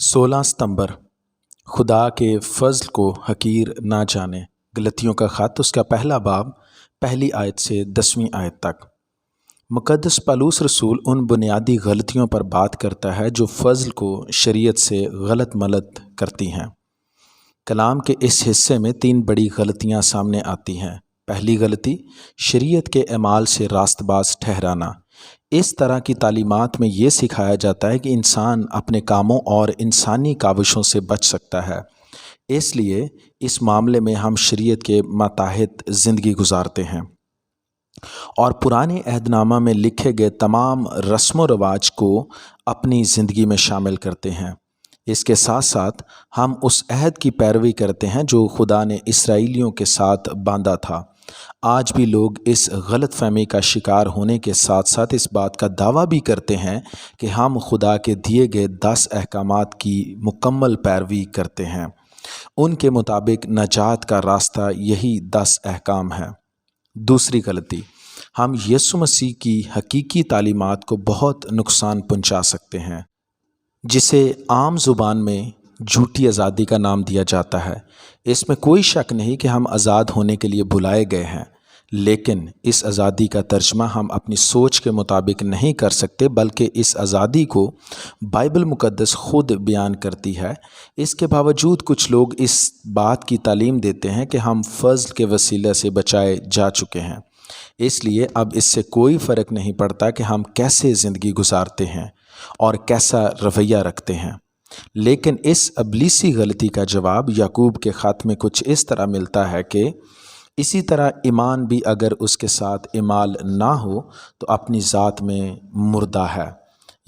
16 सितंबर। खुदा के फ़ज़ल को हकीर ना जाने। गलतियों का ख़त, उसका पहला बाब, पहली आयत से 10वीं आयत तक। मुक़द्दस पौलुस रसूल उन बुनियादी गलतियों पर बात करता है जो फ़ज़ल को शरीयत से गलत मलत करती हैं। कलाम के इस हिस्से में 3 बड़ी गलतियां सामने आती हैं। पहली गलती, शरीयत के अमाल से रास्तबाज़ ठहराना। इस तरह की तालीमात में ये सिखाया जाता है कि इंसान अपने कामों और इंसानी काविशों से बच सकता है, इसलिए इस मामले में हम शरीयत के मातहत ज़िंदगी गुजारते हैं और पुराने अहदनामा में लिखे गए तमाम रस्म व रवाज को अपनी ज़िंदगी में शामिल करते हैं। इसके साथ साथ हम उस अहद की पैरवी करते हैं जो खुदा ने इसराइलियों के साथ बांधा था। आज भी लोग इस गलत फहमी का शिकार होने के साथ साथ इस बात का दावा भी करते हैं कि हम खुदा के दिए गए 10 अहकामात की मुकम्मल पैरवी करते हैं। उनके मुताबिक नजात का रास्ता यही 10 अहकाम है। दूसरी गलती, हम यीशु मसीह की हकीकी तालीमात को बहुत नुकसान पहुंचा सकते हैं, जिसे आम ज़ुबान में झूठी आज़ादी का नाम दिया जाता है। इसमें कोई शक नहीं कि हम आज़ाद होने के लिए बुलाए गए हैं, लेकिन इस आज़ादी का तर्जमा हम अपनी सोच के मुताबिक नहीं कर सकते, बल्कि इस आज़ादी को बाइबल मुक़द्दस खुद बयान करती है। इसके बावजूद कुछ लोग इस बात की तालीम देते हैं कि हम फ़ज़ल के वसीले से बचाए जा चुके हैं, इसलिए अब इससे कोई फ़र्क नहीं पड़ता कि हम कैसे ज़िंदगी गुजारते हैं और कैसा रवैया रखते हैं। लेकिन इस अबलीसी गलती का जवाब याकूब के ख़त में कुछ इस तरह मिलता है कि इसी तरह ईमान भी अगर उसके साथ इमाल ना हो तो अपनी ज़ात में मुर्दा है।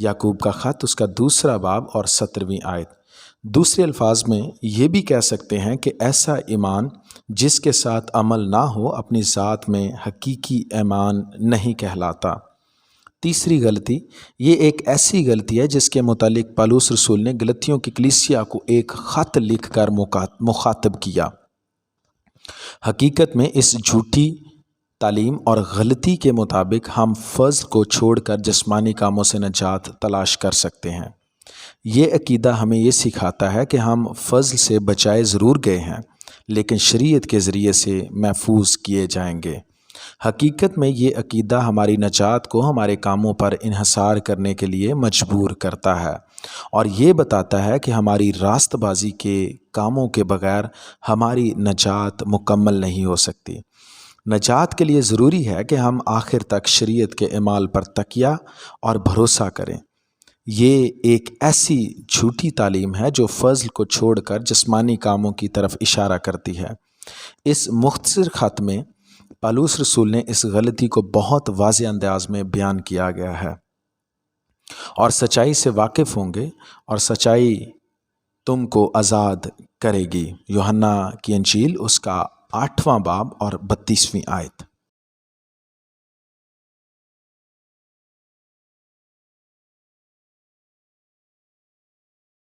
याकूब का ख़त, उसका दूसरा बाब और 17वीं आयत। दूसरे अल्फाज में ये भी कह सकते हैं कि ऐसा ईमान जिसके साथ अमल ना हो अपनी ज़ात में हकीकी ईमान नहीं कहलाता। तीसरी गलती, ये एक ऐसी गलती है जिसके मुतालिक पौलुस रसूल ने गलतियों की कलीसिया को एक ख़त लिखकर मुखातब किया। हकीकत में इस झूठी तालीम और गलती के मुताबिक हम फ़ज़ल को छोड़कर जिस्मानी कामों से नजात तलाश कर सकते हैं। ये अकीदा हमें ये सिखाता है कि हम फ़ज़ल से बचाए ज़रूर गए हैं, लेकिन शरीयत के ज़रिए से महफूज किए जाएंगे। हकीकत में ये अकीदा हमारी नजात को हमारे कामों पर इन्हसार करने के लिए मजबूर करता है और ये बताता है कि हमारी रास्तबाजी के कामों के बगैर हमारी नजात मुकम्मल नहीं हो सकती। नजात के लिए ज़रूरी है कि हम आखिर तक शरीयत के इमाल पर तकिया और भरोसा करें। ये एक ऐसी झूठी तालीम है जो फ़ज़ल को छोड़कर जिस्मानी कामों की तरफ इशारा करती है। इस मुख्तसर ख़त में पौलुस रसूल ने इस गलती को बहुत वाज़ेह अंदाज में बयान किया गया है और सच्चाई से वाकिफ़ होंगे और सच्चाई तुमको आज़ाद करेगी। यूहन्ना की इंजील, उसका 8वां बाब और 32वीं आयत।